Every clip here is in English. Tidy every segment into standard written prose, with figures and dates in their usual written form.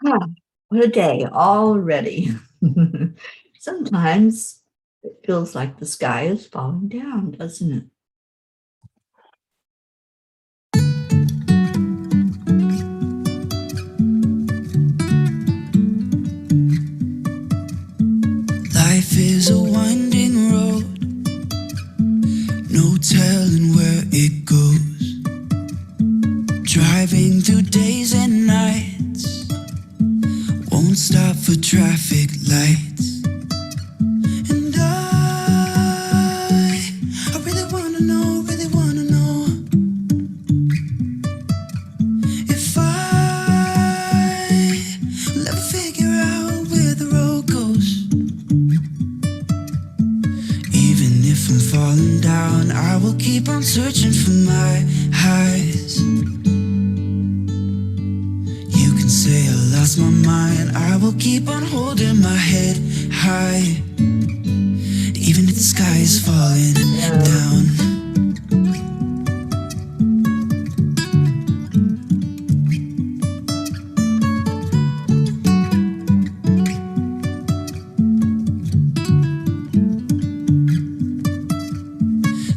Ah, what a day already. Sometimes it feels like the sky is falling down, doesn't it? Life is a winding road, no telling where it goes. Driving through days and nights, won't stop for traffic lights. And I really wanna know if will ever figure out where the road goes. Even if I'm falling down, I will keep on searching for my highs. You can say I lost my mind, I will keep on holding my head high. Even if the sky is falling down.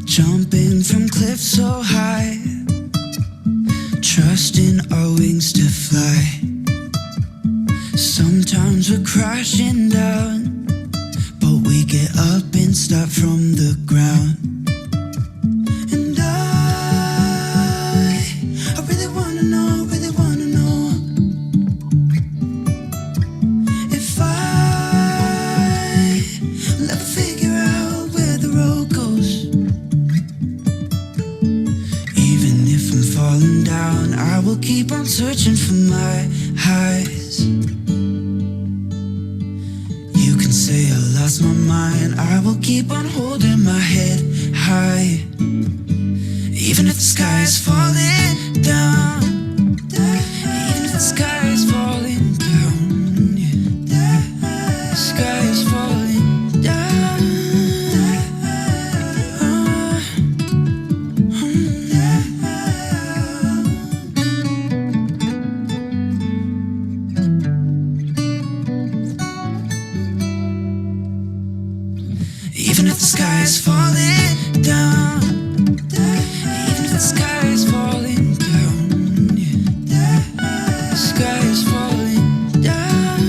Jumping from cliffs so high, trusting our wings to fly. Sometimes we're crashing down, but we get up and start from the ground. And I really wanna know if will ever figure out where the road goes. Even if I'm falling down, I will keep on searching for my highs. You can say I lost my mind, I will keep on holding my head high. Even if the sky is falling down, even if the sky is falling down, yeah. The sky is falling down. Even if the sky is falling down, even if the sky is falling down, yeah. The sky is falling down.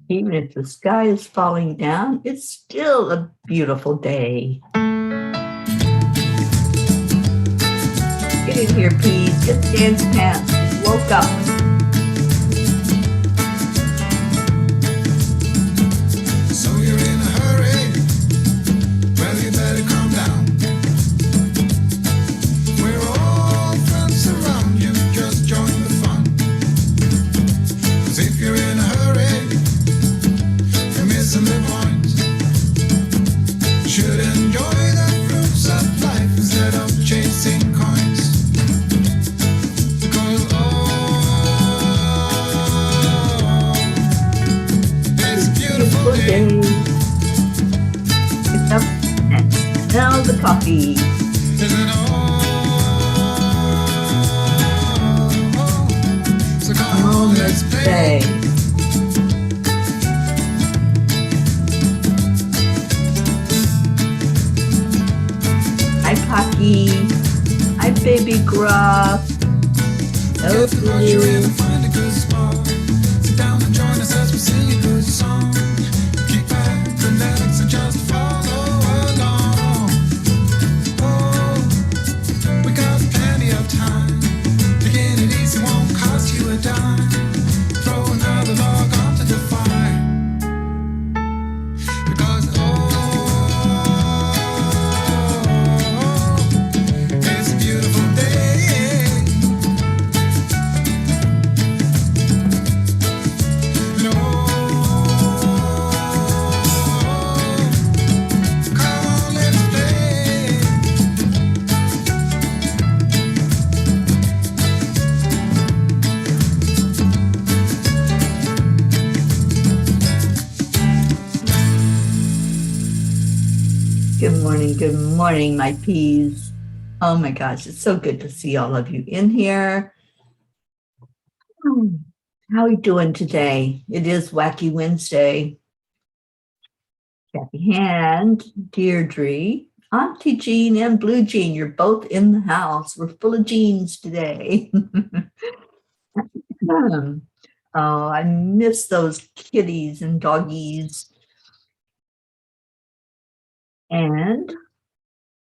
Even if the sky is falling down, it's still a beautiful day. Get in here, please. Get the dance pants. Woke up. So you're in a hurry? Well, you better calm down. We're all friends around you, just join the fun. 'Cause if you're in a hurry, you're missing the point. You should enjoy the fruits of life instead of chasing coins. Because it's a beautiful day. Get up and smell the coffee. Isn't all? So come on, let's play. Hi, Pocky. Hi, Baby Gruff. Hello, Get the pleasure in Blue. and find a good spot. Sit down and join us as we sing a good song. Kick back, relax, and just follow along. Oh, we got plenty of time. Taking it easy won't cost you a dime. Throw another log onto the fire. Because it's a beautiful day. Good morning, my peas. Oh my gosh, it's so good to see all of you in here. How are you doing today? It is Wacky Wednesday. Kathy Hand, Deirdre, Auntie Jean, and Blue Jean, you're both in the house. We're full of jeans today. Oh, I miss those kitties and doggies. And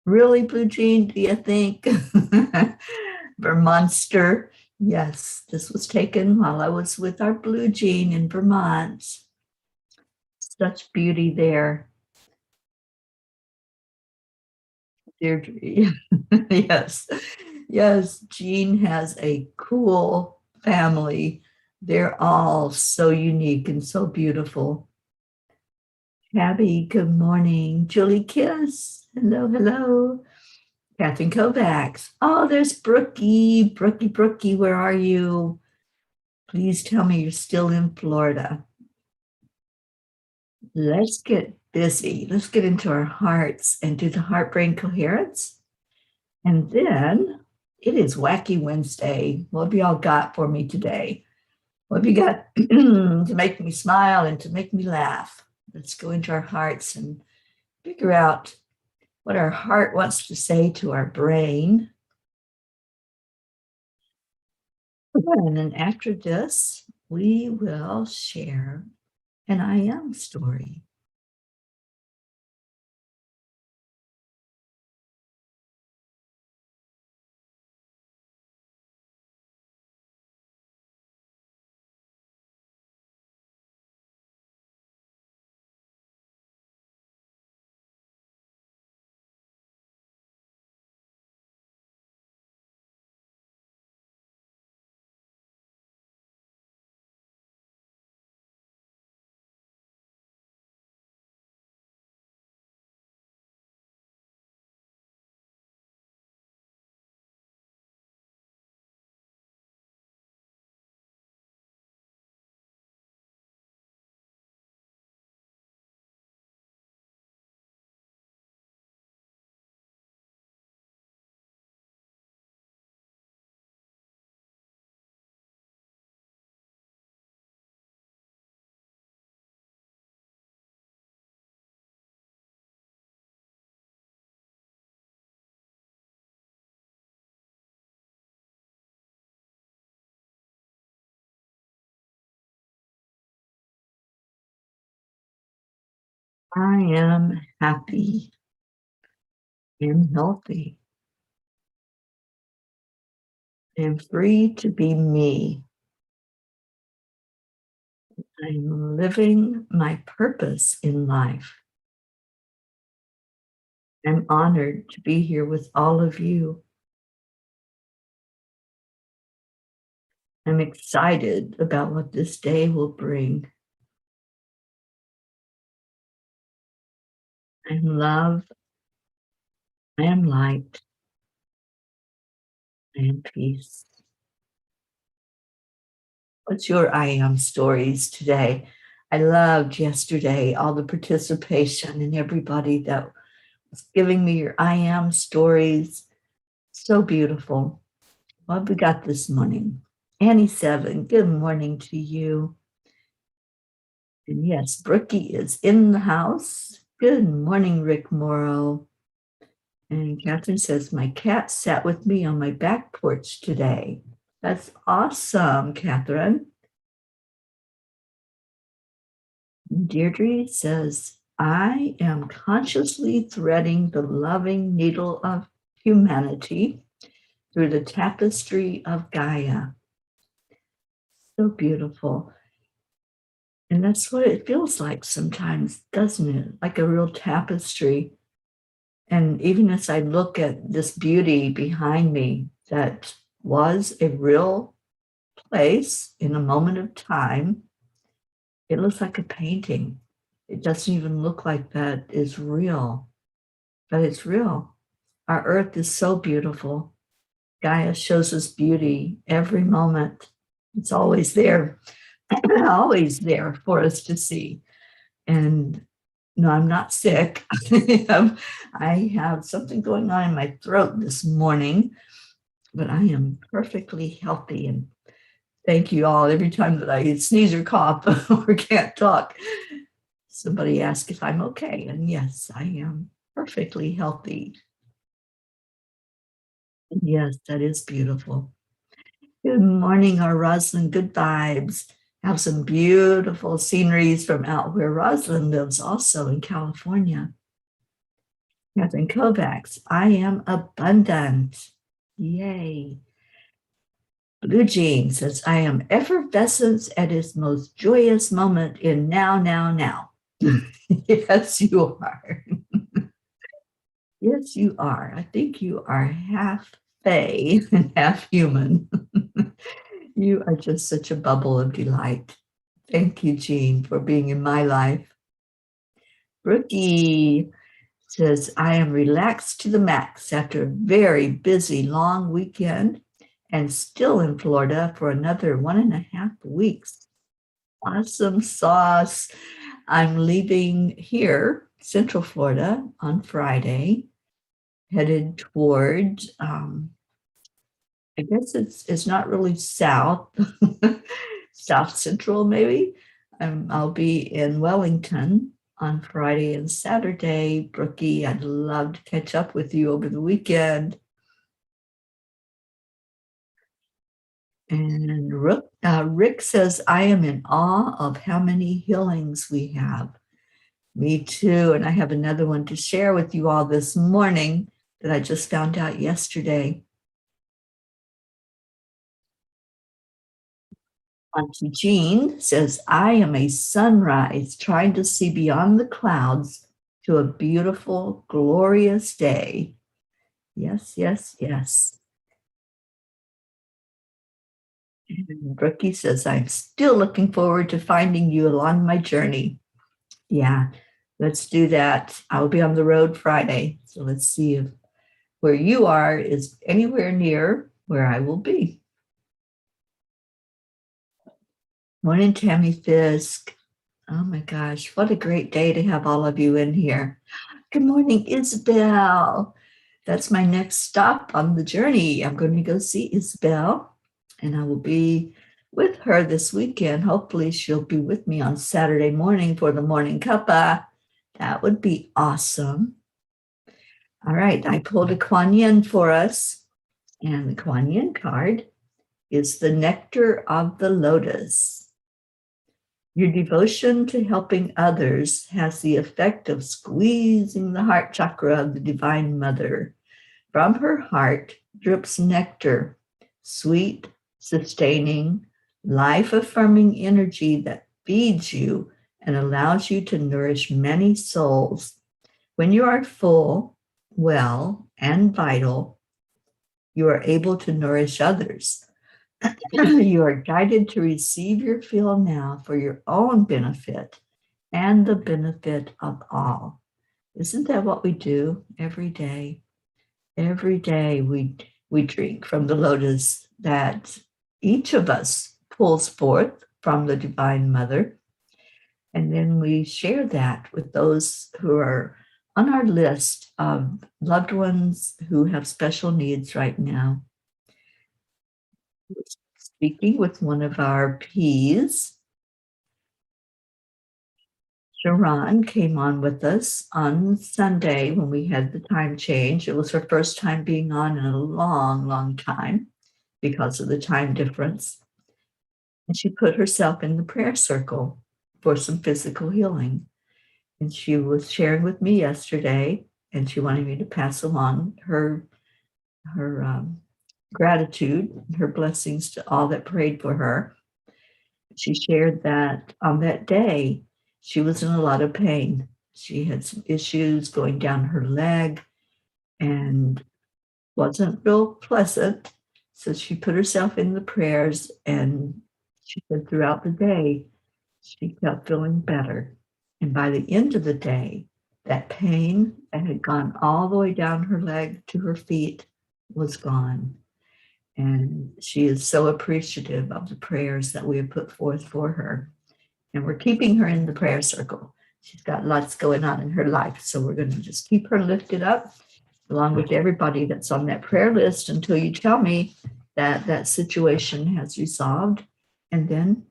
really, Blue Jean, do you think? Vermonster. Yes, this was taken while I was with our Blue Jean in Vermont. Such beauty there. Deirdre. Yes, yes, Jean has a cool family. They're all so unique and so beautiful. Tabby, good morning. Julie Kiss, hello, hello. Catherine Kovacs. Oh, there's Brookie. Brookie, where are you? Please tell me you're still in Florida. Let's get busy. Let's get into our hearts and do the heart brain coherence. And then it is Wacky Wednesday. What have y'all got for me today? What have you got to make me smile and to make me laugh? Let's go into our hearts and figure out what our heart wants to say to our brain. And then after this, we will share an I am story. I am happy and healthy and free to be me. I'm living my purpose in life. I'm honored to be here with all of you. I'm excited about what this day will bring. I am love. I am light. I am peace. What's your I am stories today? I loved yesterday all the participation and everybody that was giving me your I am stories. So beautiful. What have we got this morning? Annie Seven, good morning to you. And yes, Brookie is in the house. Good morning, Rick Morrow. And Catherine says, my cat sat with me on my back porch today. That's awesome, Catherine. Deirdre says, I am consciously threading the loving needle of humanity through the tapestry of Gaia. So beautiful. And that's what it feels like sometimes, doesn't it? Like a real tapestry. And even as I look at this beauty behind me that was a real place in a moment of time, it looks like a painting. It doesn't even look like that is real, but it's real. Our earth is so beautiful. Gaia shows us beauty every moment. It's always there, always there for us to see. And No, I'm not sick. I have something going on in my throat this morning, but I am perfectly healthy. And thank you all. Every time that I sneeze or cough or can't talk, somebody asks if I'm okay. And yes, I am perfectly healthy. Yes, that is beautiful. Good morning, our Rosalind. Good vibes. Have some beautiful sceneries from out where Rosalind lives, also in California. Catherine Kovacs, I am abundant. Yay. Blue Jean says, I am effervescence at its most joyous moment in now, now, now. Yes, you are. Yes, you are. I think you are half fae and half human. You are just such a bubble of delight. Thank you, Jean, for being in my life. Brookie says, I am relaxed to the max after a very busy long weekend and still in Florida for another 1.5 weeks. Awesome sauce. I'm leaving here, Central Florida, on Friday, headed toward, I guess it's not really south, South Central maybe. I'll be in Wellington on Friday and Saturday. Brookie, I'd love to catch up with you over the weekend. And Rick says, I am in awe of how many healings we have. Me too. And I have another one to share with you all this morning that I just found out yesterday. Auntie Jean says, I am a sunrise trying to see beyond the clouds to a beautiful, glorious day. Yes, yes, yes. And Brookie says, I'm still looking forward to finding you along my journey. Yeah, let's do that. I'll be on the road Friday. So let's see if where you are is anywhere near where I will be. Morning, Tammy Fisk. Oh my gosh, what a great day to have all of you in here. Good morning, Isabel. That's my next stop on the journey. I'm going to go see Isabel, and I will be with her this weekend. Hopefully, she'll be with me on Saturday morning for the morning cuppa. That would be awesome. All right, I pulled a Kuan Yin for us, and the Kuan Yin card is the nectar of the lotus. Your devotion to helping others has the effect of squeezing the heart chakra of the Divine Mother. From her heart drips nectar, sweet, sustaining, life-affirming energy that feeds you and allows you to nourish many souls. When you are full, well, and vital, you are able to nourish others. You are guided to receive your fill now for your own benefit and the benefit of all. Isn't that what we do every day? Every day we drink from the lotus that each of us pulls forth from the Divine Mother. And then we share that with those who are on our list of loved ones who have special needs right now. Speaking with one of our P's, Sharon came on with us on Sunday when we had the time change. It was her first time being on in a long, long time because of the time difference. And she put herself in the prayer circle for some physical healing. And she was sharing with me yesterday, and she wanted me to pass along her gratitude, her blessings to all that prayed for her. She shared that on that day, she was in a lot of pain. She had some issues going down her leg and wasn't real pleasant. So she put herself in the prayers, and she said throughout the day, she kept feeling better. And by the end of the day, that pain that had gone all the way down her leg to her feet was gone. And she is so appreciative of the prayers that we have put forth for her. And we're keeping her in the prayer circle. She's got lots going on in her life. So we're going to just keep her lifted up along with everybody that's on that prayer list until you tell me that that situation has resolved. And then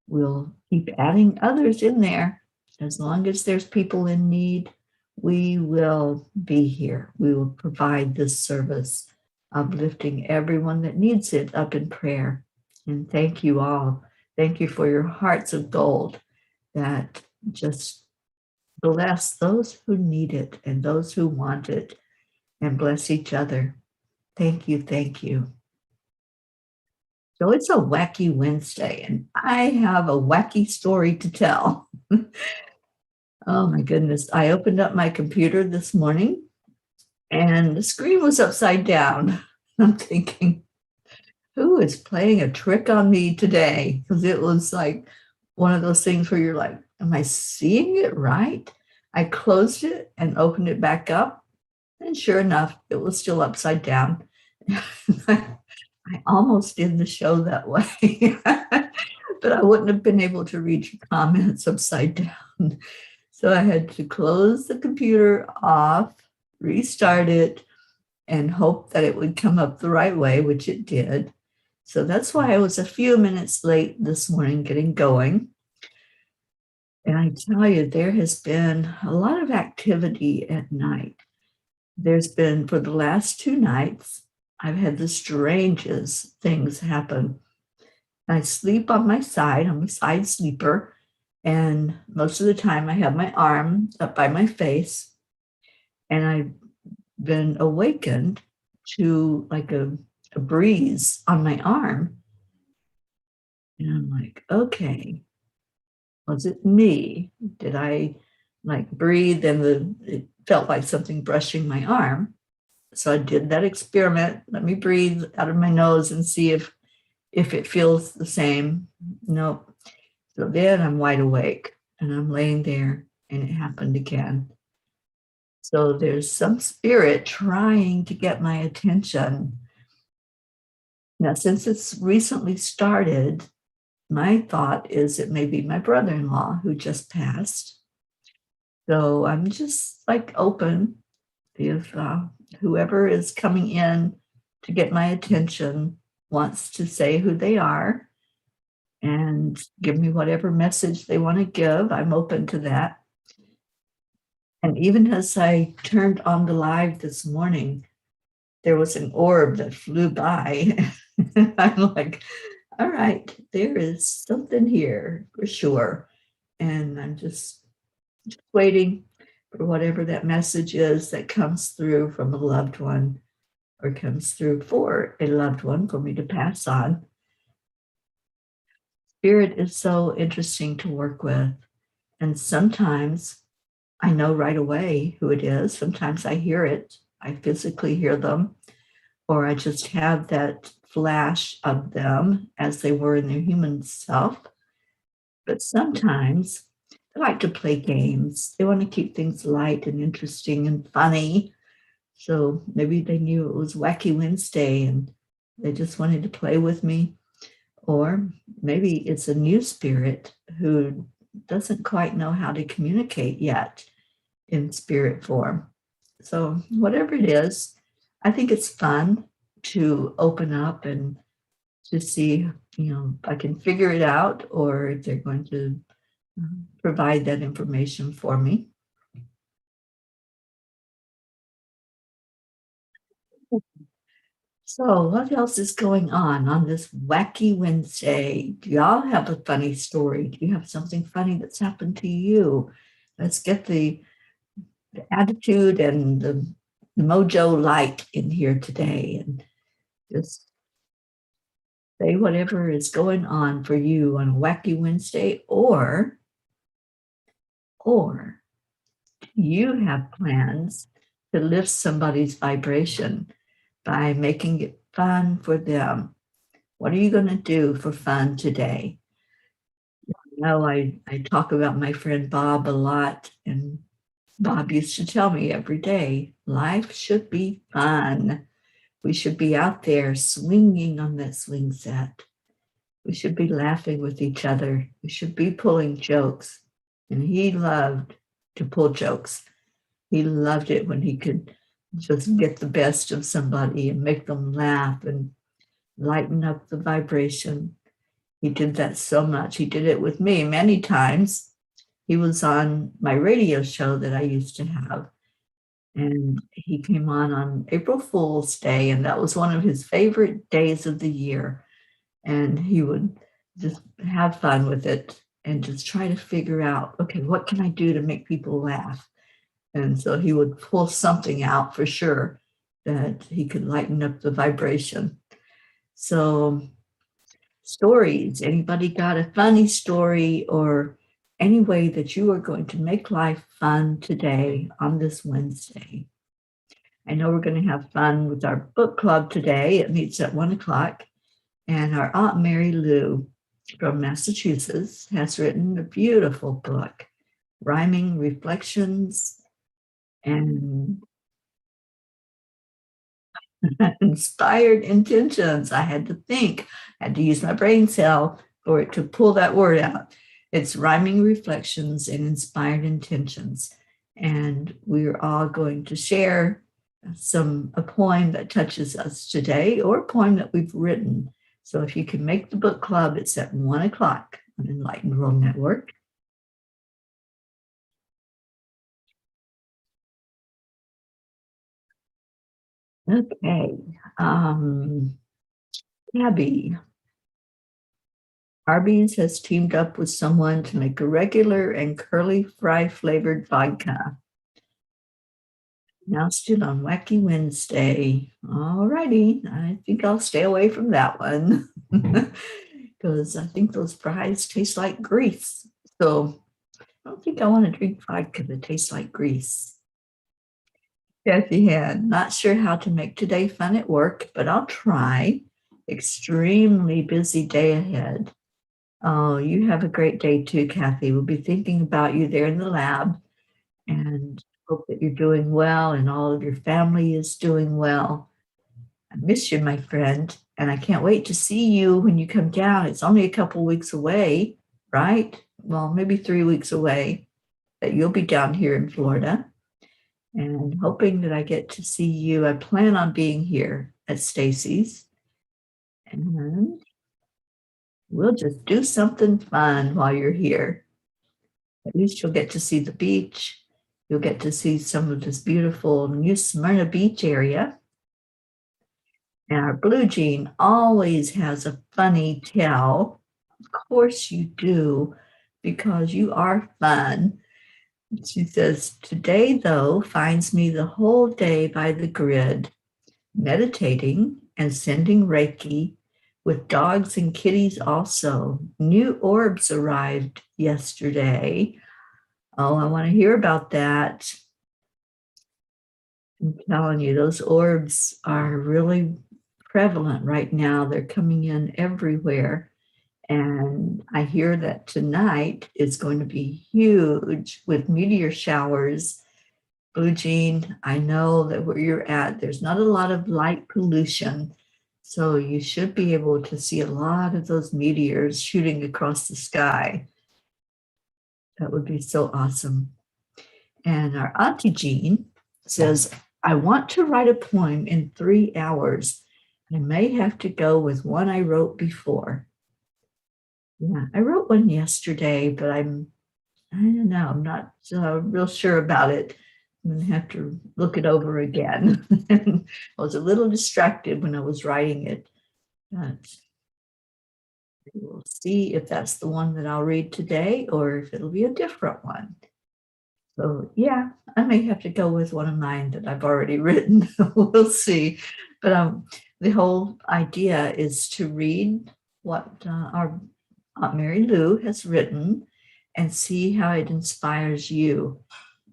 we'll keep adding others in there. As long as there's people in need, we will be here. We will provide this service of lifting everyone that needs it up in prayer. And thank you all. Thank you for your hearts of gold that just bless those who need it and those who want it, and bless each other. Thank you. Thank you. So it's a wacky Wednesday, and I have a wacky story to tell. Oh my goodness. I opened up my computer this morning and the screen was upside down. I'm thinking, who is playing a trick on me today? Because it was like one of those things where you're like, am I seeing it right? I closed it and opened it back up. And sure enough, it was still upside down. I almost did the show that way, but I wouldn't have been able to read your comments upside down. So I had to close the computer off, restart it, and hope that it would come up the right way, which it did. So that's why I was a few minutes late this morning getting going. And I tell you, there has been a lot of activity at night. There's been, for the last 2 nights, I've had the strangest things happen. I sleep on my side. I'm a side sleeper. And most of the time I have my arm up by my face. And I've been awakened to like a breeze on my arm. And I'm like, okay, was it me? Did I like breathe and it felt like something brushing my arm? So I did that experiment. Let me breathe out of my nose and see if it feels the same. Nope. So then I'm wide awake and I'm laying there and it happened again. So there's some spirit trying to get my attention. Now, since it's recently started, my thought is it may be my brother-in-law who just passed. So I'm just like open if whoever is coming in to get my attention wants to say who they are and give me whatever message they want to give. I'm open to that. And even as I turned on the live this morning, there was an orb that flew by. I'm like, all right, there is something here for sure. And I'm just waiting for whatever that message is that comes through from a loved one or comes through for a loved one for me to pass on. Spirit is so interesting to work with. And sometimes I know right away who it is. Sometimes I hear it. I physically hear them, or I just have that flash of them as they were in their human self. But sometimes they like to play games. They want to keep things light and interesting and funny. So maybe they knew it was Wacky Wednesday and they just wanted to play with me. Or maybe it's a new spirit who doesn't quite know how to communicate yet in spirit form. So whatever it is, I think it's fun to open up and to see, if I can figure it out or if they're going to provide that information for me. So what else is going on this Wacky Wednesday? Do y'all have a funny story? Do you have something funny that's happened to you? Let's get the attitude and the mojo light in here today and just say whatever is going on for you on a Wacky Wednesday, or you have plans to lift somebody's vibration by making it fun for them. What are you going to do for fun today? I talk about my friend Bob a lot, and Bob used to tell me every day, life should be fun. We should be out there swinging on that swing set. We should be laughing with each other. We should be pulling jokes. And he loved to pull jokes. He loved it when he could just get the best of somebody and make them laugh and lighten up the vibration. He did that so much. He did it with me many times. He was on my radio show that I used to have, and he came on April Fool's Day, and that was one of his favorite days of the year. And he would just have fun with it and just try to figure out, okay, what can I do to make people laugh? And so he would pull something out for sure that he could lighten up the vibration. So stories, anybody got a funny story or any way that you are going to make life fun today on this Wednesday? I know we're going to have fun with our book club today. It meets at 1:00. And our Aunt Mary Lou from Massachusetts has written a beautiful book, Rhyming Reflections and Inspired Intentions. I had to think, I had to use my brain cell for it to pull that word out. It's Rhyming Reflections and Inspired Intentions. And we're all going to share a poem that touches us today or a poem that we've written. So if you can make the book club, it's at 1:00 on Enlightened World Network. Okay. Abby. Arby's has teamed up with someone to make a regular and curly fry flavored vodka. Announced it on Wacky Wednesday. All righty. I think I'll stay away from that one because I think those fries taste like grease. So I don't think I want to drink vodka that tastes like grease. Kathy Hand, not sure how to make today fun at work, but I'll try. Extremely busy day ahead. Oh, you have a great day too, Kathy. We'll be thinking about you there in the lab and hope that you're doing well and all of your family is doing well. I miss you, my friend, and I can't wait to see you when you come down. It's only a couple weeks away, right? Well, maybe 3 weeks away that you'll be down here in Florida. And hoping that I get to see you. I plan on being here at Stacy's. And we'll just do something fun while you're here. At least you'll get to see the beach. You'll get to see some of this beautiful New Smyrna Beach area. And our Blue Jean always has a funny tell. Of course you do, because you are fun. She says, today, though, finds me the whole day by the grid, meditating and sending Reiki with dogs and kitties also. New orbs arrived yesterday. Oh, I want to hear about that. I'm telling you, those orbs are really prevalent right now. They're coming in everywhere. And I hear that tonight is going to be huge with meteor showers. Blue Jean, I know that where you're at, there's not a lot of light pollution. So you should be able to see a lot of those meteors shooting across the sky. That would be so awesome. And our Auntie Jean says, I want to write a poem in 3 hours. I may have to go with one I wrote before. Yeah, I wrote one yesterday, but I don't know, I'm not real sure about it. I'm going to have to look it over again. I was a little distracted when I was writing it, but we'll see if that's the one that I'll read today or if it'll be a different one. So yeah, I may have to go with one of mine that I've already written. We'll see. But the whole idea is to read what our Aunt Mary Lou has written and see how it inspires you.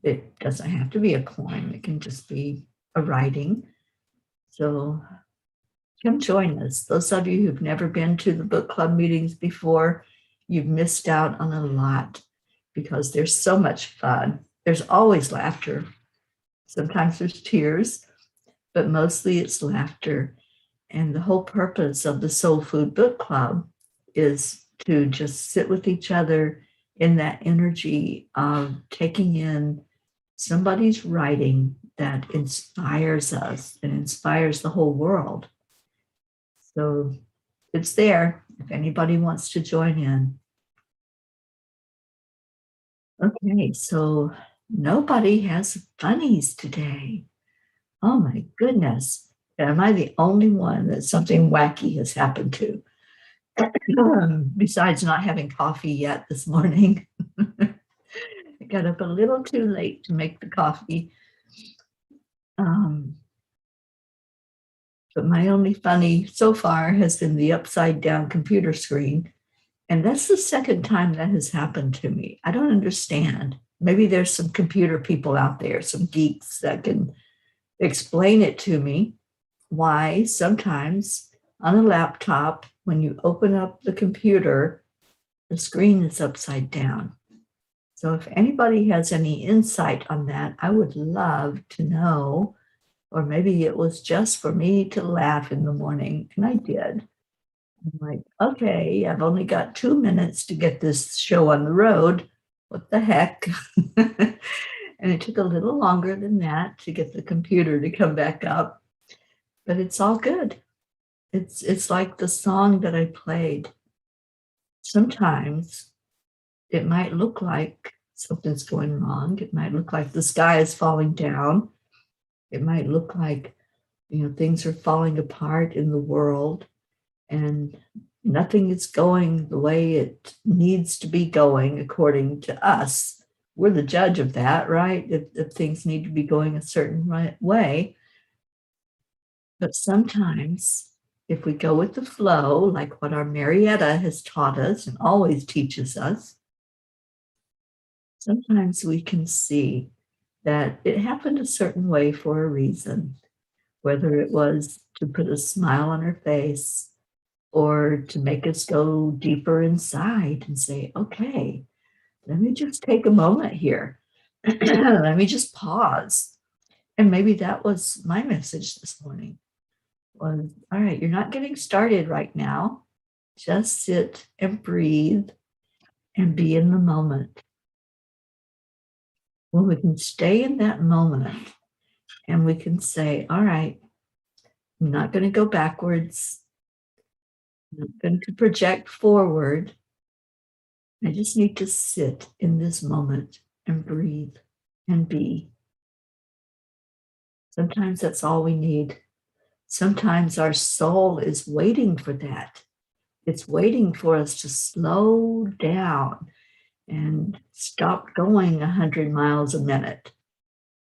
It doesn't have to be a poem. It can just be a writing. So come join us. Those of you who've never been to the book club meetings before, you've missed out on a lot because there's so much fun. There's always laughter. Sometimes there's tears, but mostly it's laughter. And the whole purpose of the Soul Food Book Club is to just sit with each other in that energy of taking in somebody's writing that inspires us and inspires the whole world. So it's there if anybody wants to join in. Okay, so nobody has funnies today. Oh my goodness. Am I the only one that something wacky has happened to? Besides not having coffee yet this morning. I got up a little too late to make the coffee. But my only funny so far has been the upside down computer screen. And that's the second time that has happened to me. I don't understand. Maybe there's some computer people out there, some geeks that can explain it to me, why sometimes on a laptop, when you open up the computer, the screen is upside down. So if anybody has any insight on that, I would love to know. Or maybe it was just for me to laugh in the morning, and I did. I'm like, okay, I've only got 2 minutes to get this show on the road. What the heck? And it took a little longer than that to get the computer to come back up, but it's all good. It's like the song that I played. Sometimes it might look like something's going wrong. It might look like the sky is falling down. It might look like, things are falling apart in the world and nothing is going the way it needs to be going according to us. We're the judge of that, right? If things need to be going a certain way. But sometimes if we go with the flow, like what our Marietta has taught us and always teaches us, sometimes we can see that it happened a certain way for a reason, whether it was to put a smile on her face or to make us go deeper inside and say, okay, let me just take a moment here. Let me just pause. And maybe that was my message this morning was, all right, you're not getting started right now. Just sit and breathe and be in the moment. When we can stay in that moment and we can say, all right, I'm not going to go backwards. I'm not going to project forward. I just need to sit in this moment and breathe and be. Sometimes that's all we need. Sometimes our soul is waiting for that. It's waiting for us to slow down and stop going 100 miles a minute.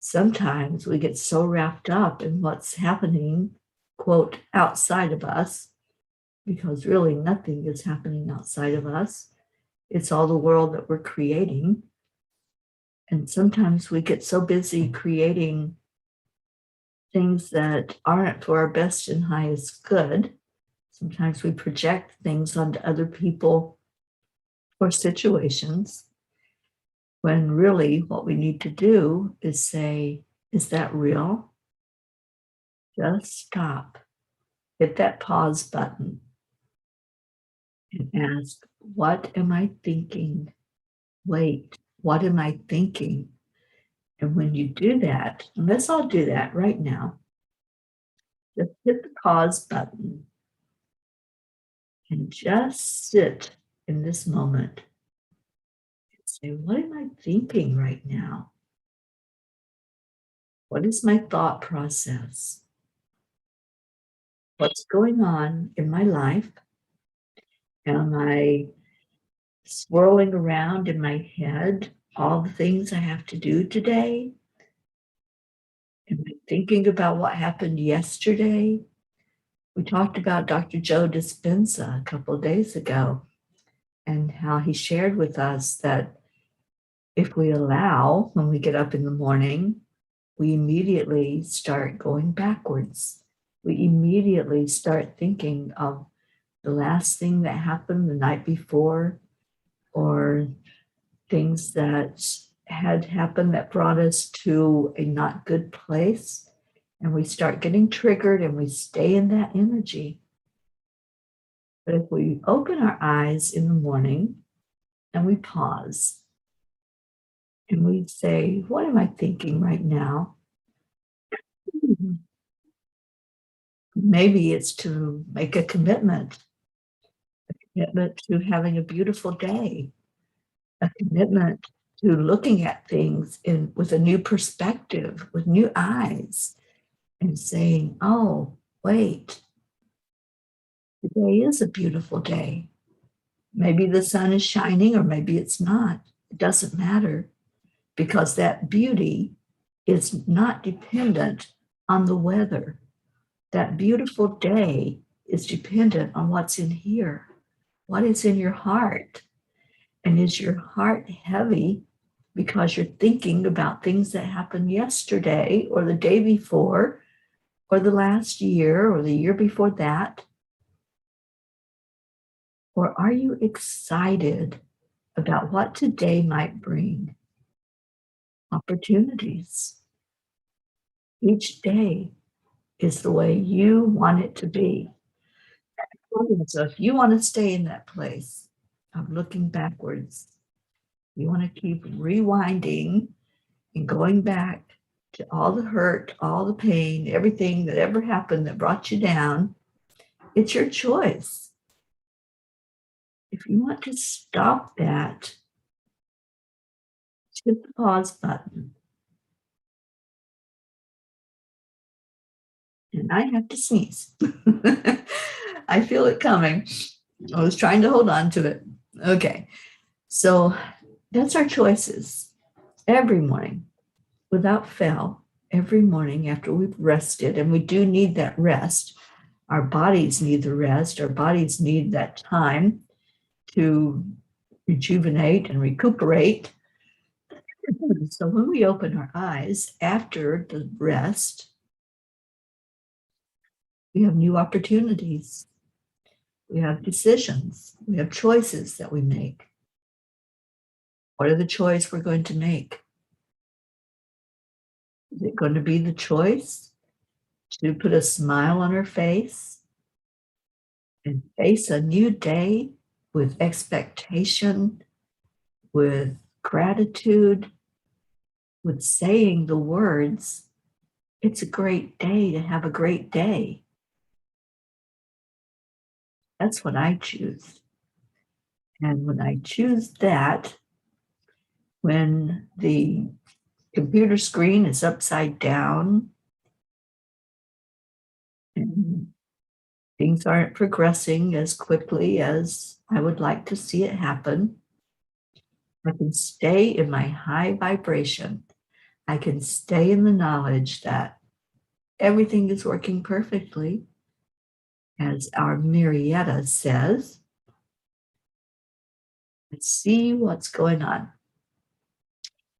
Sometimes we get so wrapped up in what's happening, quote, outside of us, because really nothing is happening outside of us. It's all the world that we're creating. And sometimes we get so busy creating things that aren't for our best and highest good. Sometimes we project things onto other people or situations when really what we need to do is say, is that real? Just stop, hit that pause button and ask, what am I thinking? Wait, what am I thinking? And when you do that, and let's all do that right now, just hit the pause button and just sit in this moment and say, what am I thinking right now? What is my thought process? What's going on in my life? Am I swirling around in my head all the things I have to do today? Am I thinking about what happened yesterday? We talked about Dr. Joe Dispenza a couple of days ago and how he shared with us that if we allow, when we get up in the morning, we immediately start going backwards. We immediately start thinking of the last thing that happened the night before or things that had happened that brought us to a not good place. And we start getting triggered and we stay in that energy. But if we open our eyes in the morning and we pause and we say, what am I thinking right now? Maybe it's to make a commitment to having a beautiful day, a commitment to looking at things with a new perspective, with new eyes, and saying, oh, wait, today is a beautiful day. Maybe the sun is shining or maybe it's not. It doesn't matter, because that beauty is not dependent on the weather. That beautiful day is dependent on what's in here, what is in your heart. And is your heart heavy because you're thinking about things that happened yesterday or the day before or the last year or the year before that? Or are you excited about what today might bring? Opportunities. Each day is the way you want it to be. So if you want to stay in that place of looking backwards, you want to keep rewinding and going back to all the hurt, all the pain, everything that ever happened that brought you down, it's your choice. If you want to stop that, hit the pause button. And I have to sneeze. I feel it coming. I was trying to hold on to it. Okay. So that's our choices every morning, without fail, every morning after we've rested. And we do need that rest. Our bodies need the rest. Our bodies need that time to rejuvenate and recuperate. So when we open our eyes after the rest, we have new opportunities. We have decisions. We have choices that we make. What are the choices we're going to make? Is it going to be the choice to put a smile on our face and face a new day with expectation, with gratitude, with saying the words, it's a great day to have a great day? That's what I choose. And when I choose that, when the computer screen is upside down and things aren't progressing as quickly as I would like to see it happen, I can stay in my high vibration. I can stay in the knowledge that everything is working perfectly. As our Marietta says, let's see what's going on.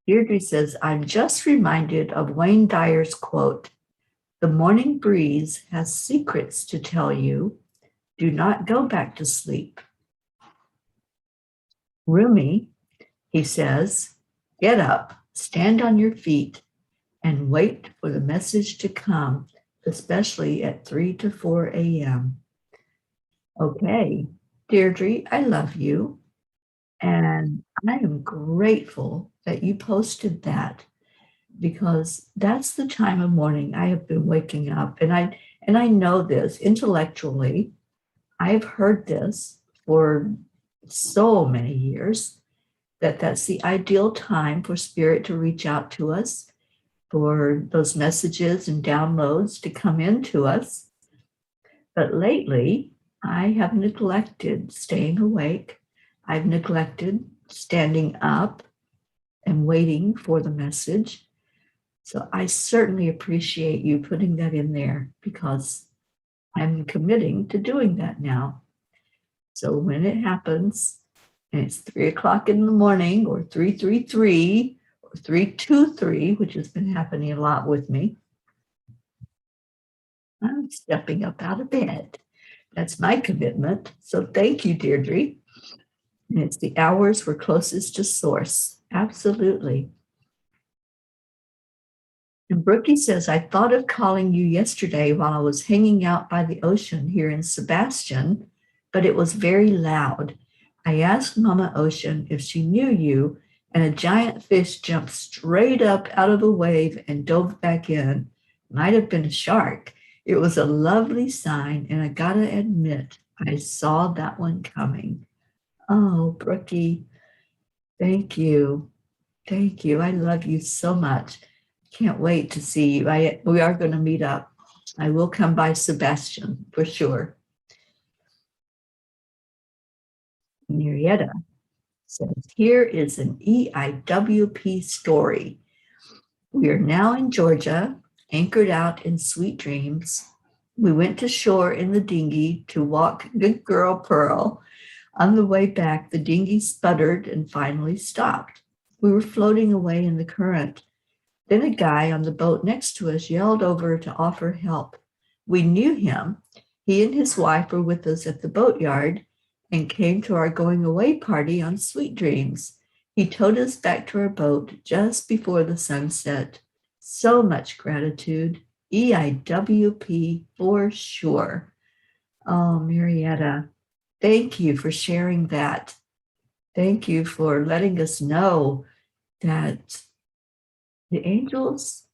Deirdre says, I'm just reminded of Wayne Dyer's quote, "The morning breeze has secrets to tell you. Do not go back to sleep." Rumi, he says, get up, stand on your feet, and wait for the message to come, especially at 3 to 4 a.m. Okay, Deirdre, I love you. And I am grateful that you posted that, because that's the time of morning I have been waking up. And I know this intellectually. I've heard this for so many years, that that's the ideal time for spirit to reach out to us, for those messages and downloads to come into us. But lately, I have neglected staying awake. I've neglected standing up and waiting for the message. So I certainly appreciate you putting that in there, because I'm committing to doing that now. So when it happens, and it's 3 o'clock in the morning, or 3:33, or 3:23, which has been happening a lot with me, I'm stepping up out of bed. That's my commitment. So thank you, Deirdre. And it's the hours we're closest to source. Absolutely. And Brookie says, I thought of calling you yesterday while I was hanging out by the ocean here in Sebastian, but it was very loud. I asked Mama Ocean if she knew you, and a giant fish jumped straight up out of a wave and dove back in. Might have been a shark. It was a lovely sign, and I gotta admit, I saw that one coming. Oh, Brookie, thank you. Thank you. I love you so much. Can't wait to see you. We are going to meet up. I will come by Sebastian for sure. Marietta says, here is an EIWP story. We are now in Georgia, anchored out in sweet dreams. We went to shore in the dinghy to walk Good Girl Pearl. On the way back, the dinghy sputtered and finally stopped. We were floating away in the current. Then a guy on the boat next to us yelled over to offer help. We knew him. He and his wife were with us at the boatyard and came to our going away party on Sweet Dreams. He towed us back to our boat just before the sunset. So much gratitude. EIWP for sure. Oh, Marietta, thank you for sharing that. Thank you for letting us know that the angels,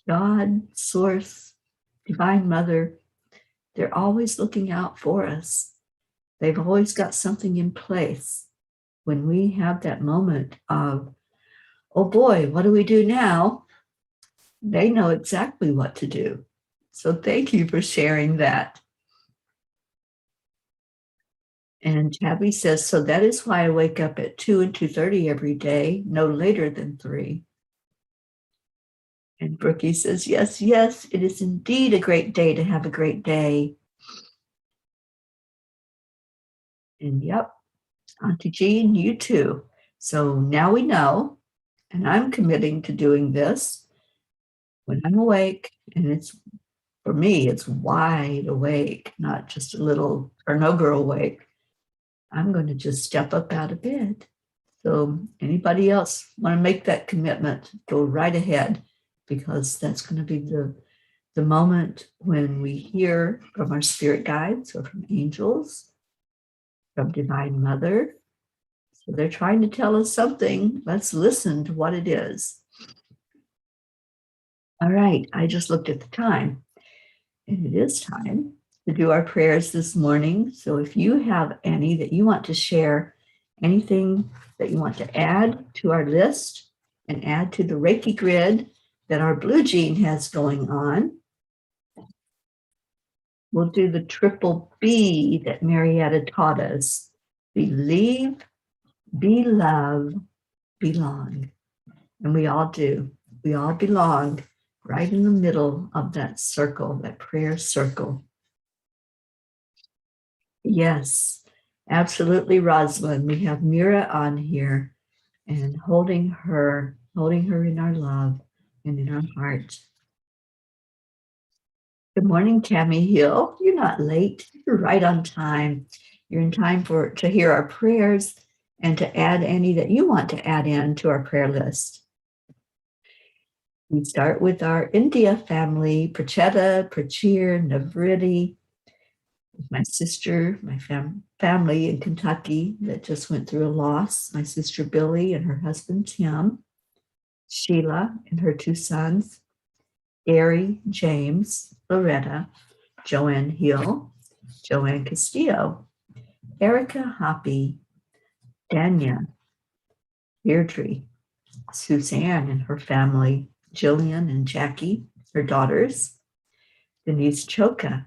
God, Source, Divine Mother, they're always looking out for us. They've always got something in place. When we have that moment of, oh boy, what do we do now? They know exactly what to do. So thank you for sharing that. And Tabby says, so that is why I wake up at 2 and 2:30 every day, no later than 3. And Brookie says, yes, yes, it is indeed a great day to have a great day. And yep, Auntie Jean, you too. So now we know, and I'm committing to doing this when I'm awake, and it's, for me, it's wide awake, not just a little or no girl awake. I'm going to just step up out of bed. So anybody else want to make that commitment, go right ahead, because that's going to be the moment when we hear from our spirit guides or from angels, from Divine Mother. So they're trying to tell us something. Let's listen to what it is. All right, I just looked at the time, and it is time to do our prayers this morning. So if you have any that you want to share, anything that you want to add to our list and add to the Reiki grid that our Blue Jean has going on, we'll do the triple B that Marietta taught us. Believe, be love, belong. And we all do. We all belong right in the middle of that circle, that prayer circle. Yes, absolutely, Rosalind. We have Mira on here and holding her in our love and in our heart. Good morning, Tammy Hill. You're not late. You're right on time. You're in time to hear our prayers and to add any that you want to add in to our prayer list. We start with our India family, Pracheta, Prachir, Navriti, my sister, my family in Kentucky that just went through a loss, my sister Billy and her husband Tim, Sheila and her 2 sons, Gary, James, Loretta, Joanne Hill, Joanne Castillo, Erica Hoppy, Dania, Deirdre, Suzanne and her family, Jillian and Jackie, her daughters, Denise Choka,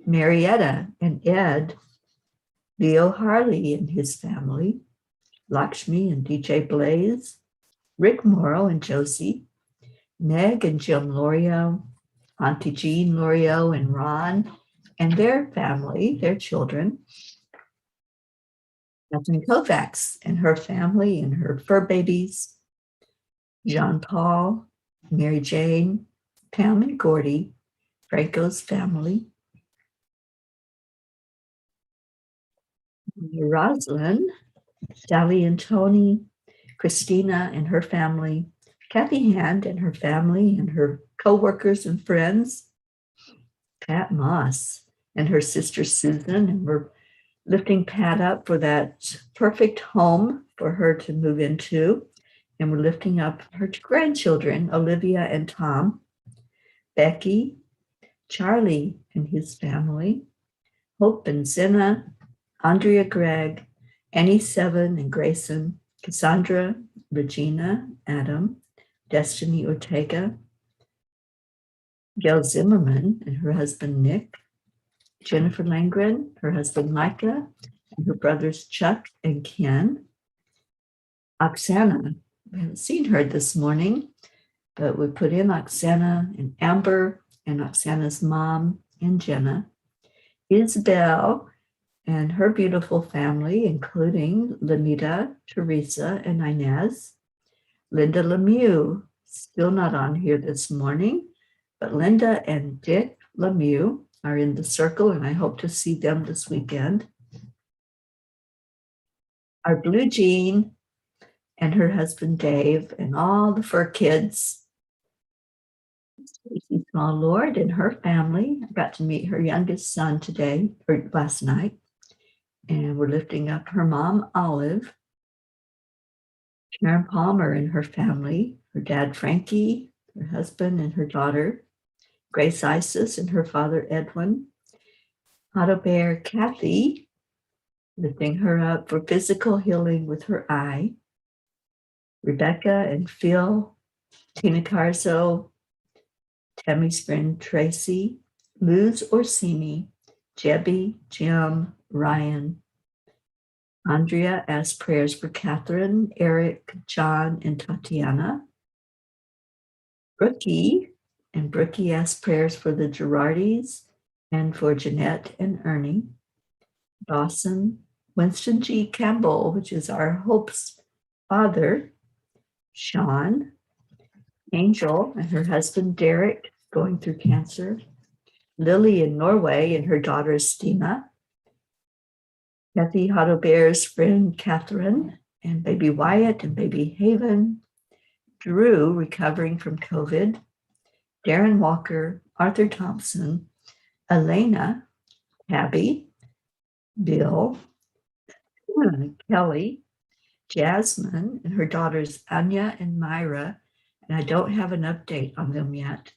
Marietta and Ed, Leo Harley and his family, Lakshmi and DJ Blaze, Rick Morrow and Josie, Meg and Jim Lorio, Auntie Jean Lorio and Ron and their family, their children, Catherine Kovacs and her family and her fur babies, Jean Paul, Mary Jane, Pam and Gordy, Franco's family, Rosalind, Sally and Tony, Christina and her family, Kathy Hand and her family and her co-workers and friends, Pat Moss and her sister Susan and her lifting Pat up for that perfect home for her to move into. And we're lifting up her grandchildren, Olivia and Tom, Becky, Charlie and his family, Hope and Zena, Andrea Gregg, Annie Seven and Grayson, Cassandra, Regina, Adam, Destiny Ortega, Gail Zimmerman and her husband Nick, Jennifer Langren, her husband Micah, and her brothers Chuck and Ken, Oksana. We haven't seen her this morning, but we put in Oksana and Amber and Oksana's mom and Jenna, Isabel and her beautiful family, including Lanita, Teresa, and Inez, Linda Lemieux, still not on here this morning, but Linda and Dick Lemieux are in the circle, and I hope to see them this weekend. Our Blue Jean and her husband Dave, and all the fur kids. Stacy Small Lord and her family. I got to meet her youngest son today, or last night, and we're lifting up her mom, Olive, Karen Palmer and her family, her dad, Frankie, her husband and her daughter, Grace Isis and her father, Edwin, Otto Bear, Kathy, lifting her up for physical healing with her eye, Rebecca and Phil, Tina Carzo, Tammy's friend Tracy, Luz Orsini, Jebby, Jim, Ryan. Andrea asked prayers for Catherine, Eric, John, and Tatiana. Brookie asked prayers for the Girardis and for Jeanette and Ernie. Dawson, Winston G. Campbell, which is our Hope's father, Sean, Angel and her husband Derek going through cancer, Lily in Norway and her daughter Stina, Kathy Hotobear's friend Catherine and baby Wyatt and baby Haven, Drew recovering from COVID, Darren Walker, Arthur Thompson, Elena, Tabby, Bill, Kelly, Jasmine and her daughters Anya and Myra, and I don't have an update on them yet.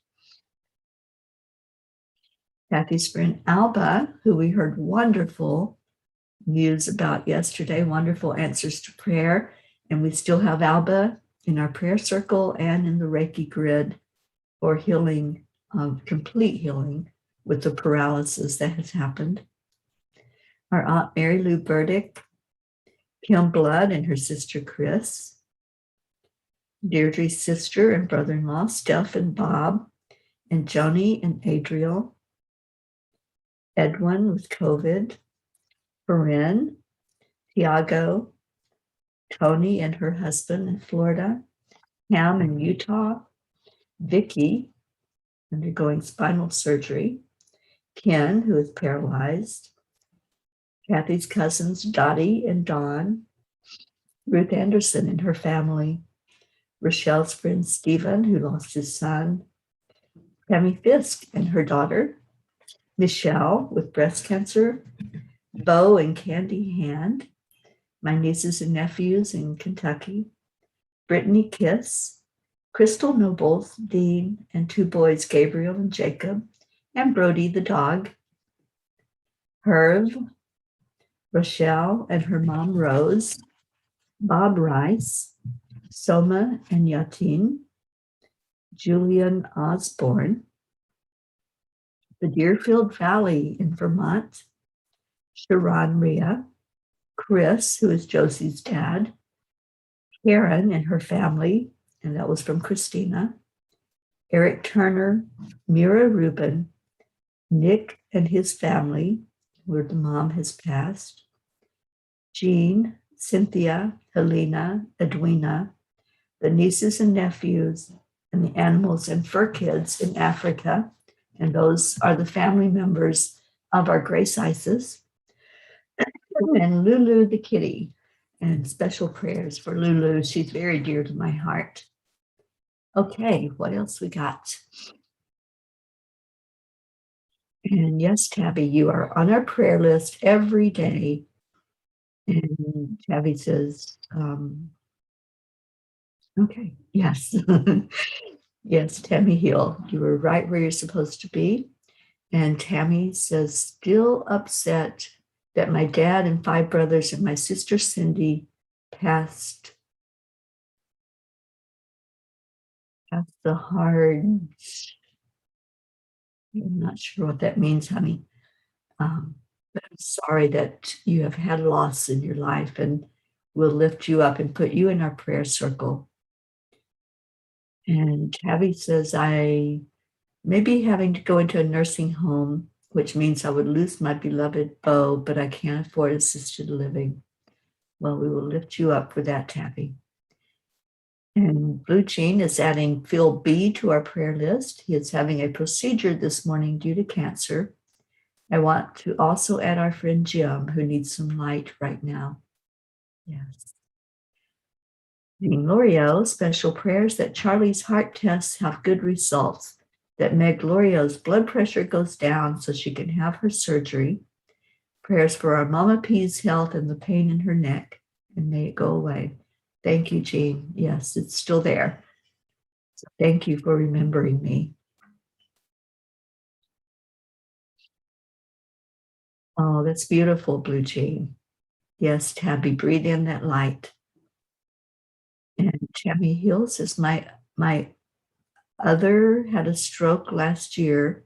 Kathy's friend Alba, who we heard wonderful news about yesterday, wonderful answers to prayer, and we still have Alba in our prayer circle and in the Reiki grid for healing, complete healing with the paralysis that has happened. Our Aunt Mary Lou Burdick, Kim Blood and her sister Chris, Deirdre's sister and brother-in-law, Steph and Bob, and Joni and Adriel, Edwin with COVID, Corinne, Tiago, Tony and her husband in Florida, Pam in Utah, Vicky, undergoing spinal surgery, Ken, who is paralyzed, Kathy's cousins, Dottie and Dawn, Ruth Anderson and her family, Rochelle's friend Stephen, who lost his son, Tammy Fisk and her daughter, Michelle with breast cancer, Bo and Candy Hand, my nieces and nephews in Kentucky, Brittany Kiss, Crystal Nobles, Dean, and two boys, Gabriel and Jacob, and Brody the dog, Herv, Rochelle and her mom Rose, Bob Rice, Soma and Yatin, Julian Osborne, the Deerfield Valley in Vermont, Sharon Rhea, Chris, who is Josie's dad, Karen and her family, and that was from Christina, Eric Turner, Mira Rubin, Nick and his family, where the mom has passed, Jean, Cynthia, Helena, Edwina, the nieces and nephews, and the animals and fur kids in Africa. And those are the family members of our Grace Isis. And Lulu the kitty. And special prayers for Lulu. She's very dear to my heart. Okay, what else we got? And yes, Tabby, you are on our prayer list every day. And Tabby says, okay, yes. Yes, Tammy Hill, you were right where you're supposed to be. And Tammy says, still upset that my dad and 5 brothers and my sister Cindy passed the hard. I'm not sure what that means, honey. But I'm sorry that you have had loss in your life, and we'll lift you up and put you in our prayer circle. And Tabby says, I may be having to go into a nursing home, which means I would lose my beloved Beau, but I can't afford assisted living. Well, we will lift you up for that, Tabby. And Blue Jean is adding Phil B to our prayer list. He is having a procedure this morning due to cancer. I want to also add our friend Jim, who needs some light right now. Yes. Jean L'Oreal, special prayers that Charlie's heart tests have good results, that Meg L'Oreal's blood pressure goes down so she can have her surgery. Prayers for our Mama P's health and the pain in her neck, and may it go away. Thank you, Jean. Yes, it's still there. So thank you for remembering me. Oh, that's beautiful, Blue Jean. Yes, Tabby, breathe in that light. And Tammy Hill says, my other had a stroke last year,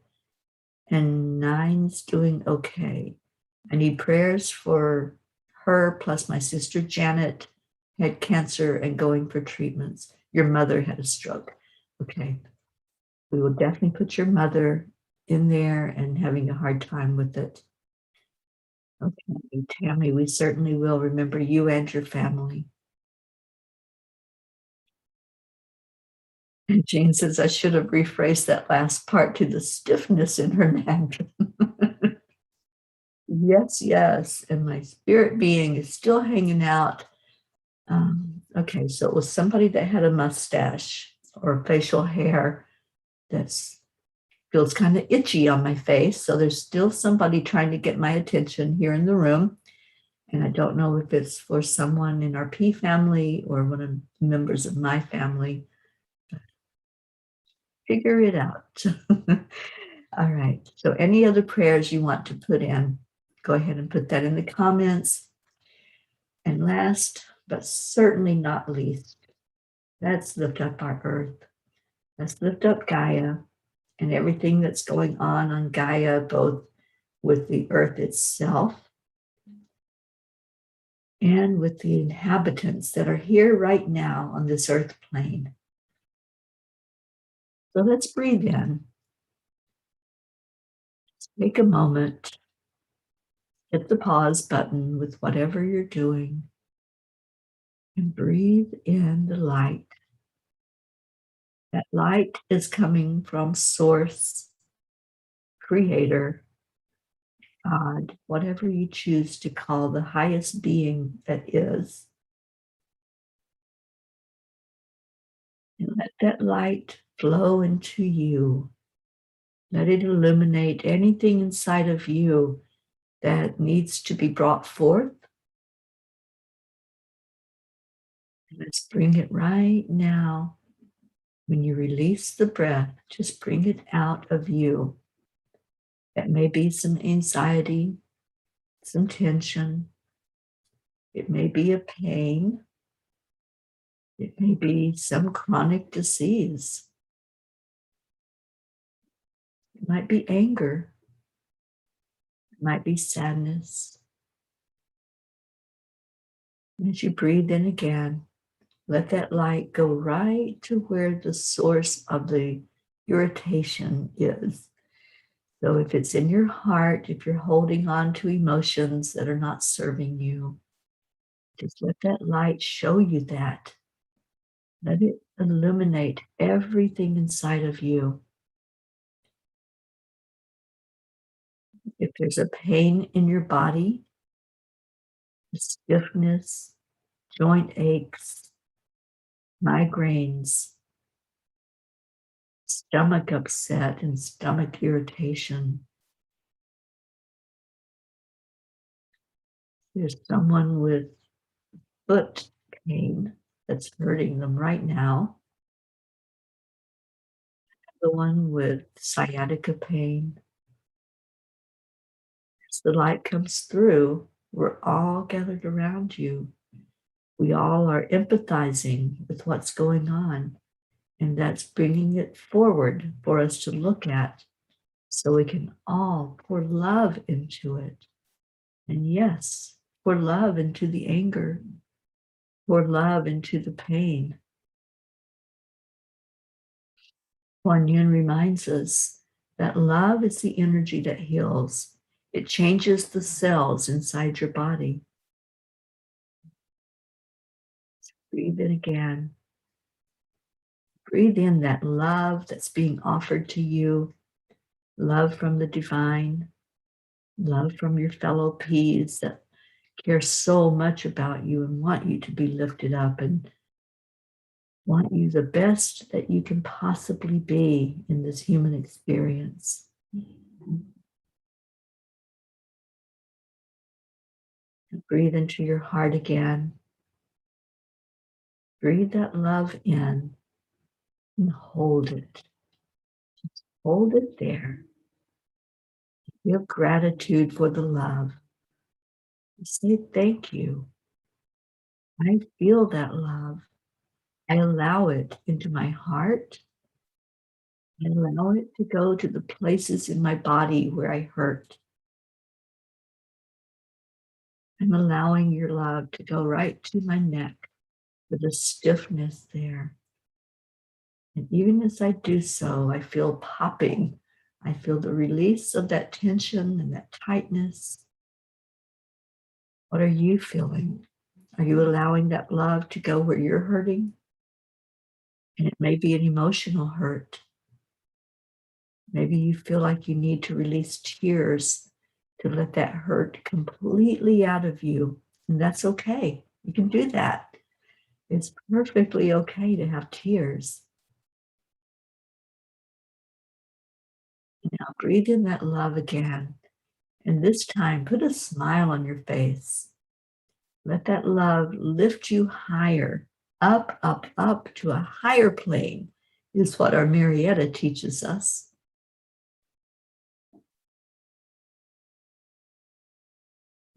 and 9's doing okay. I need prayers for her, plus my sister Janet had cancer and going for treatments. Your mother had a stroke. Okay. We will definitely put your mother in there and having a hard time with it. Okay, Tammy, we certainly will remember you and your family. And Jane says, I should have rephrased that last part to the stiffness in her neck. Yes, yes. And my spirit being is still hanging out. Okay, so it was somebody that had a mustache or facial hair that feels kind of itchy on my face. So there's still somebody trying to get my attention here in the room. And I don't know if it's for someone in our P family or one of the members of my family. Figure it out. All right. So any other prayers you want to put in, go ahead and put that in the comments. And last, but certainly not least, let's lift up our earth. Let's lift up Gaia and everything that's going on Gaia, both with the earth itself and with the inhabitants that are here right now on this earth plane. So let's breathe in. Take a moment, hit the pause button with whatever you're doing, and breathe in the light. That light is coming from Source, Creator, God, whatever you choose to call the highest being that is. And let that light flow into you. Let it illuminate anything inside of you that needs to be brought forth. Let's bring it right now. When you release the breath, just bring it out of you. That may be some anxiety, some tension. It may be a pain. It may be some chronic disease. It might be anger. It might be sadness. As you breathe in again, let that light go right to where the source of the irritation is. So if it's in your heart, if you're holding on to emotions that are not serving you, just let that light show you that. Let it illuminate everything inside of you. If there's a pain in your body, stiffness, joint aches, migraines, stomach upset, and stomach irritation, There's someone with foot pain that's hurting them right now. The one with sciatica pain. As the light comes through, we're all gathered around you. We all are empathizing with what's going on, and that's bringing it forward for us to look at so we can all pour love into it. And yes, pour love into the anger, pour love into the pain. Kuan Yin reminds us that love is the energy that heals. It changes the cells inside your body. Breathe in again. Breathe in that love that's being offered to you, love from the divine, love from your fellow peas that care so much about you and want you to be lifted up and want you the best that you can possibly be in this human experience. Breathe into your heart again. Breathe that love in and hold it. Just hold it there. Give gratitude for the love. Say thank you. I feel that love. I allow it into my heart. I allow it to go to the places in my body where I hurt. I'm allowing your love to go right to my neck with the stiffness there. And even as I do so, I feel popping. I feel the release of that tension and that tightness. What are you feeling? Are you allowing that love to go where you're hurting? And it may be an emotional hurt. Maybe you feel like you need to release tears to let that hurt completely out of you. And that's okay. You can do that. It's perfectly okay to have tears. Now breathe in that love again. And this time, put a smile on your face. Let that love lift you higher, up, up, up to a higher plane, is what our Marietta teaches us.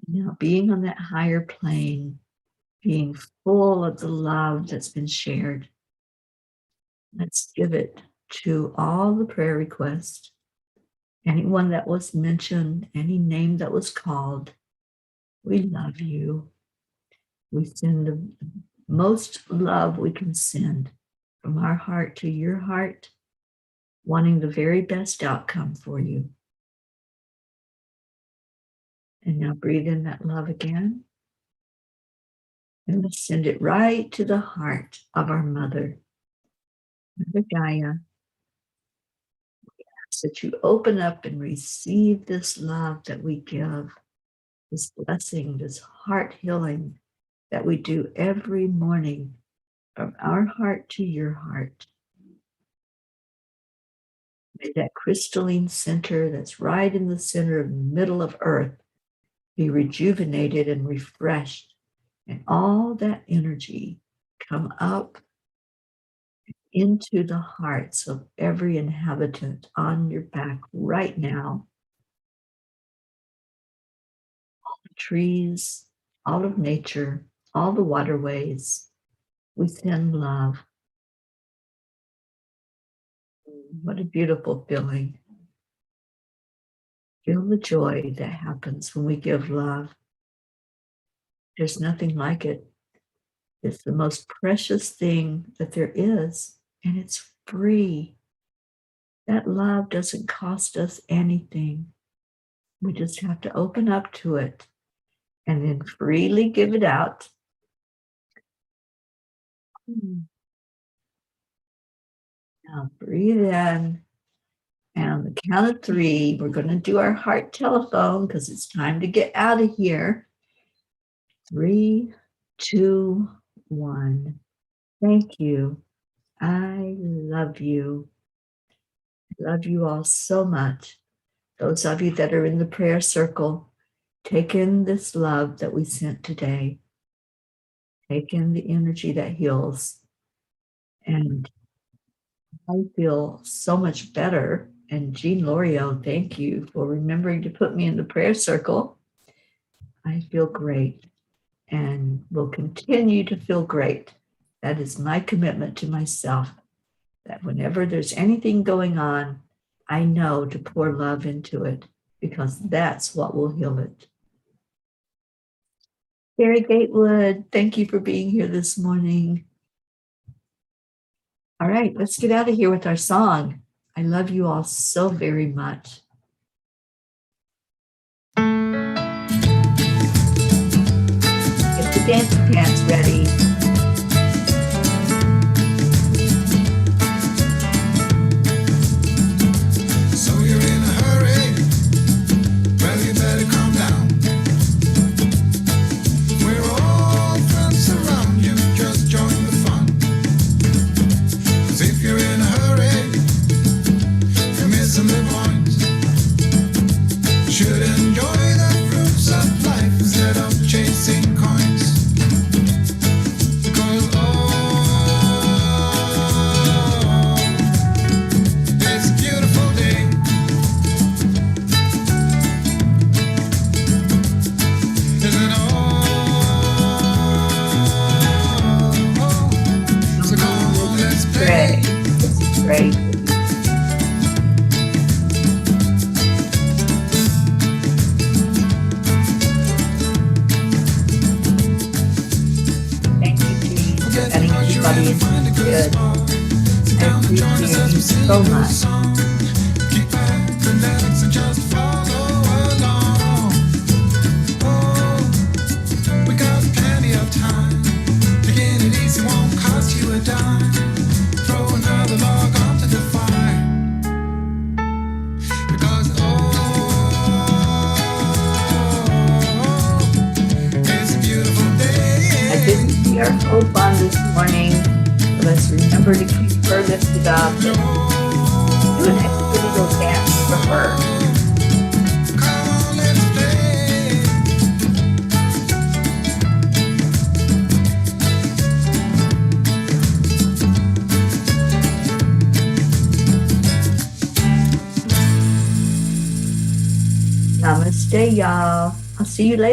Now, being on that higher plane, being full of the love that's been shared, let's give it to all the prayer requests, anyone that was mentioned, any name that was called. We love you. We send the most love we can send from our heart to your heart, wanting the very best outcome for you. And now breathe in that love again. And let's send it right to the heart of our mother, Mother Gaia. We ask that you open up and receive this love that we give, this blessing, this heart healing that we do every morning from our heart to your heart. May that crystalline center that's right in the center of the middle of Earth be rejuvenated and refreshed, and all that energy come up into the hearts of every inhabitant on your back right now. All the trees, all of nature, all the waterways, we send love. What a beautiful feeling. Feel the joy that happens when we give love. There's nothing like it. It's the most precious thing that there is, and it's free. That love doesn't cost us anything. We just have to open up to it and then freely give it out. Now breathe in. And on the count of 3, we're going to do our heart telephone because it's time to get out of here. 3, 2, 1. Thank you. I love you. I love you all so much. Those of you that are in the prayer circle, Take in this love that we sent today. Take in the energy that heals. And I feel so much better. And Jean Lorio, thank you for remembering to put me in the prayer circle. I feel great and will continue to feel great. That is my commitment to myself, that whenever there's anything going on, I know to pour love into it because that's what will heal it. Gary Gatewood, thank you for being here this morning. All right, let's get out of here with our song. I love you all so very much. Get the dance pants ready. So you're in a hurry? Well, you better calm down. We're all friends around you, just join the fun. 'Cause if you're in a hurry, you're missing the point. You should enjoy the fruits of life instead of chasing coins. Because it's a beautiful day. Isn't so come on, let's Pray. play. Let's pray. Thank you, Jean, for Forget adding about your everybody end and into find a good good. spot. Sit I down and join us appreciate as we you sing so a good much. song. Keep back, relax, and just follow along. Oh, we got plenty of time. Taking it easy won't cost you a dime. Throw another log onto the fire. Because it's a beautiful day. I didn't see our hope on this morning. So let's remember to keep her lifted up and do an extra little dance for her. Come on, let's play. Namaste, y'all. I'll see you later.